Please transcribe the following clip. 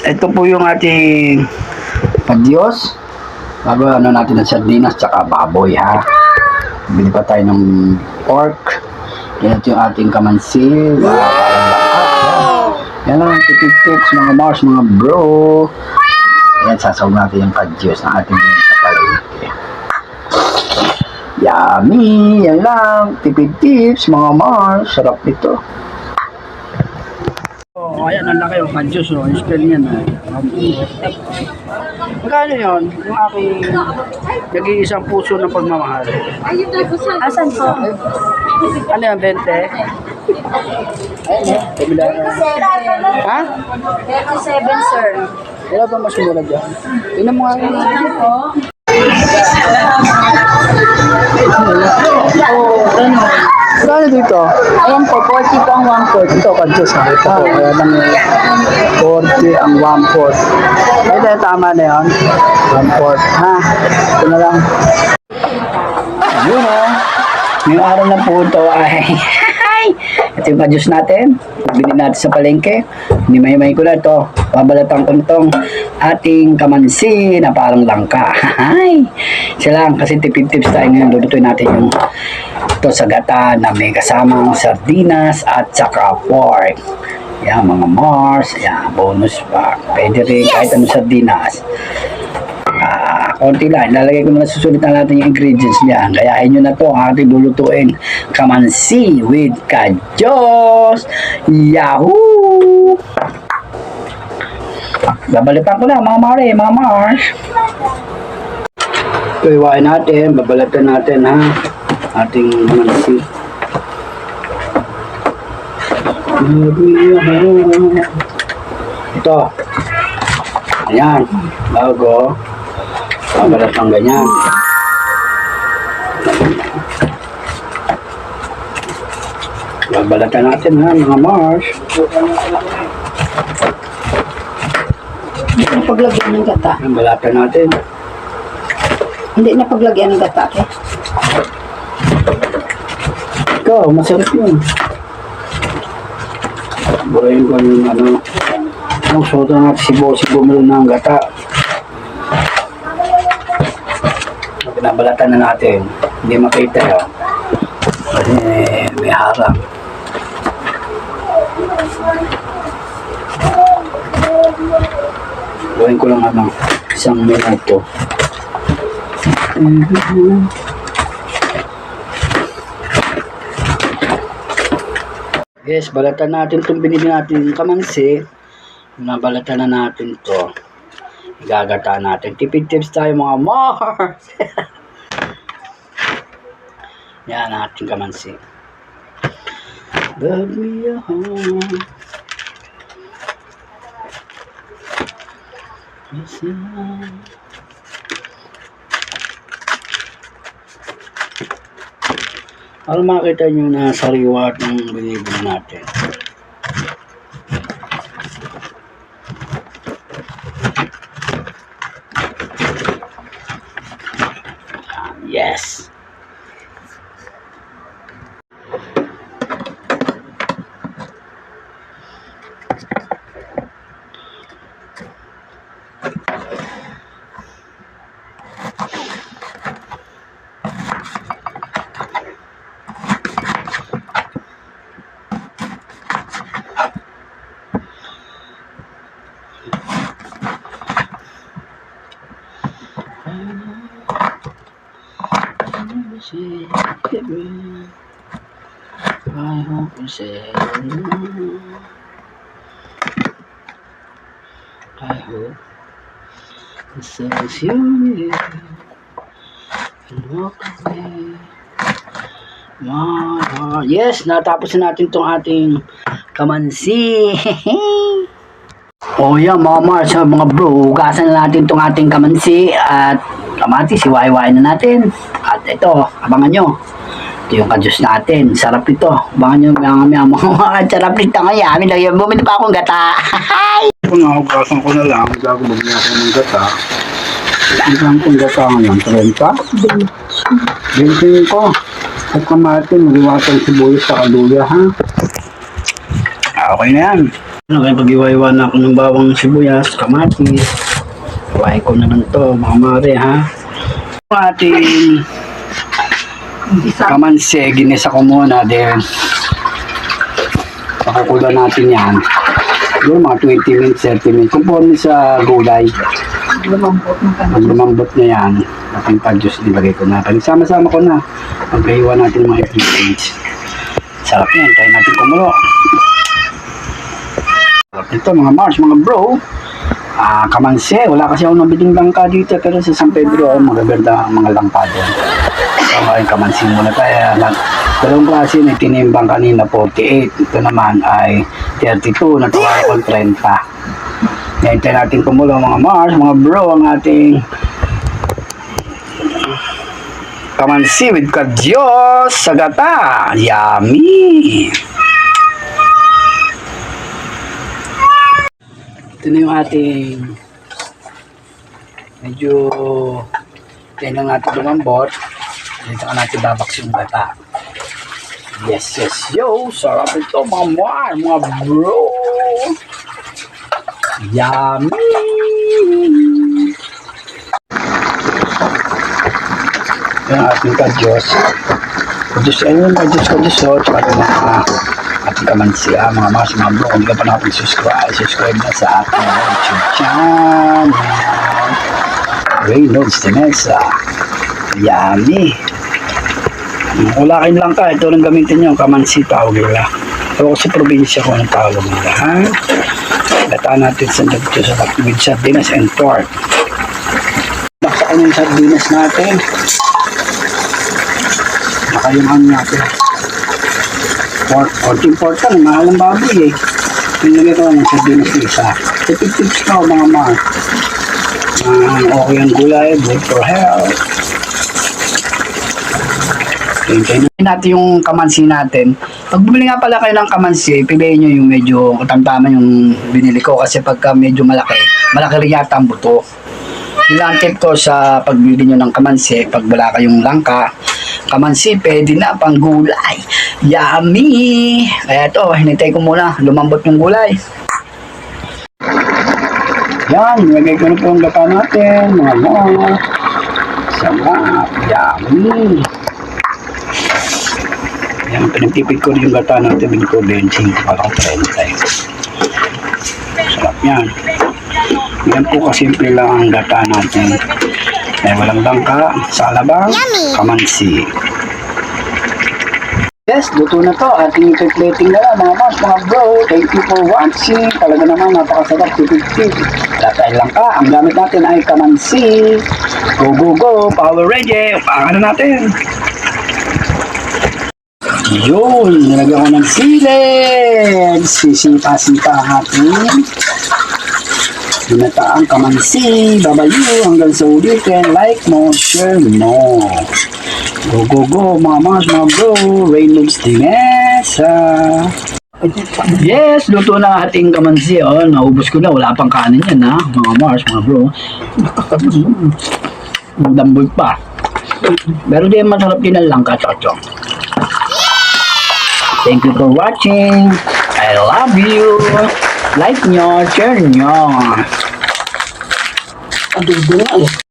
ito po yung ating padyos. Bago natin ng sardinas tsaka baboy ha. Bili pa tayo ng pork. Yan yung ating kamansi. Yan lang, tips mga Mars, mga bro. Yan, sasawag natin yung padyos ng ating sa palengke. Yummy! Yan lang, tips mga Mars. Sarap nito. Oh, ayan, ang laki yung padyos. Oh. Yung spell niyan. Magkano yun? Yung aking nag-iisang puso ng pagmamahal. Asan po? Ano yan, 20? Ayun, kabila. Ha? 37, sir. Wala ba mas mura dyan? Tingnan mo nga yun. Magkano dito? Ayan po, 40 po ang 1/4. Ito, padyos ha. Ito po, kaya lang 40 ang 1/4. Ito, tama na yun. 1/4. Ha? Ito na lang. Ayun o. Ngayong araw na po ito ay ito yung padyos natin. Bili natin sa palengke. Hinimay-himay ko na ito. Babalatan ko itong ating kamansi na parang langka. Isa lang kasi tipid-tips tayo ngayon. Lulutuin natin yung ito sa gata na may kasamang sardinas at saka pork. Yan mga Mars. Yan, bonus pa. Pwede rin kahit anong sardinas. Konti lang. Ilalagay ko na susulitan natin yung ingredients niya. Kayain nyo na to ang ating lulutuin. Kamansi with kadyos. Yahoo! Babalitan ko na mga Mare, mga Mars. Ito iwain natin. Babalatan natin ha. Ating kamansi. Ito. Ayan. Bago. Babalat ng ganyan. Babalatan natin ha, mga Mars. Hindi na paglagyan ng gata. Babalatan natin. Hindi na paglagyan ng gata. Eh. Ikaw, masarap yun. Burahin ko yung ano. Ang soto natin sibo mo ng gata. Binabalatan na natin. Hindi makita yun. Kasi may harap. Gawin ko lang ano, isang minuto. Yes, balatan natin itong binili natin kamansi. Nabalatan na natin to. Igagata natin. Tipid tips tayo mga Mars. Yan ang ating kamansi. Love me a home. Para makita nyo na sariwa ng binibili natin. Yes. I hope you say I hope it says you will and walk away. Yes, natapos na natin itong ating kamansi. Oh yeah, mga Mars, mga bro, hugasan na natin itong ating kamansi at kamatis, iwain na natin. At ito, abangan nyo. Ito yung kadyos natin. Sarap ito. Abangan nyo, mga sarap nito ngayon. Bumili pa akong gata. Kung nahugasan ko na lang, gagawin niya ako ng gata. Ang kong gata ngayon, 30. Bintin ko. At kamatin, mag-iwasan sibuyas sa kaluya, ha? Okay na yan. Nakipag-iwa-iwa na ako ng bawang sibuyas, kamatis. Iwain ko naman to, mga mare, ha? Ang ating kamansi, ginisa ko muna din. Pakukulo natin yan. Yung mga 20 minutes, 30 minutes. Conforme sa gulay. Lumambot ng Pag kanin. lumambot na yan, ating pag-juice, nilagay ko na. Pag sama-sama ko na, magkahiwa natin mga ingredients. Sarap yan, tayo natin kumulo. Sarap nito mga Mars, mga bro. Kamansi, wala kasi ako nabiling langka dito, pero sa San Pedro, magaganda ang mga langka doon. So, ngayon kamansi muna tayo. Dalawang klase na tinimbang kanina, 48. Ito naman ay 32, natuwa ko 30. Hintay natin kumulo mga Mars, mga bro, ang ating kamansi with kadyos sa gata. Yummy! Ito na yung ating medyo tingnan natin lumambot. Dito ka natin babaks yung gata. Yes, yes, yo! Sarap ito mga Mars, mga bro! Yummy! Yung ating kadyos. Kadyos, ayun yung kadyos, so, tsaka yung mga ating kamansi, mga mas, mga bro. Hindi ka pa nakapag-subscribe na sa ating YouTube channel. Reynolds de Mesa. Yummy! Wala kayong lang ka, ito lang gamitin nyo, kamansi tawag nila. So, sa probinsya ko ang tawag nila, ha? Lataan natin sa dagto sa with sardinas and pork. Baksa ko yung sardinas natin. Baka yung ano natin. Pork, konting pork ka, mahal ang baboy eh. Pinagay ko ng sardinas isa. Tips ka mga mahal. Okay ang gulay, good for health. Hintayin natin yung kamansi natin. Pag bumili nga pala kayo ng kamansi, piliin nyo yung medyo katamtaman yung binili ko kasi pagka medyo malaki rin yata ang buto. Yung ang tip ko sa pagbili nyo ng kamansi, pag wala kayong langka, kamansi, pwede na pang gulay. Yummy! Kaya ito, hinintay ko muna, lumambot yung gulay. Yan, nilagay ko na po ang gata natin, mga mga. Sarap, yummy! Yan, pinagtipid ko rin yung gata natin, bin ko benching, parang 30. Sarap yan. Yan po kasimple lang ang gata natin. May walang langka, salabang, kamansi. Yes, luto na to. Ating plating na lang, mga mas, mga bro. Thank you for watching. Talaga naman, napakasarap, tipid-tip. Wala tayong langka. Ang gamit natin ay kamansi. Go, go, go. Power Ranger. Paano natin? Yun, nilagyan ko ng silid. Sisipa-sipa ang ating binataang kamansi. Babayu hanggang sa ulitin. Like mo, share mo. Go, go, go, mga bro. Reynolds de Mesa. Yes, luto na ang ating kamansi. Oh, naubos ko na. Wala pang kanin yan, ha? Mga Mars, mga bro. Damboy pa. Pero di masarap din ang langka, chocho. Thank you for watching. I love you. Like nyo, share nyo. Adobo na eh.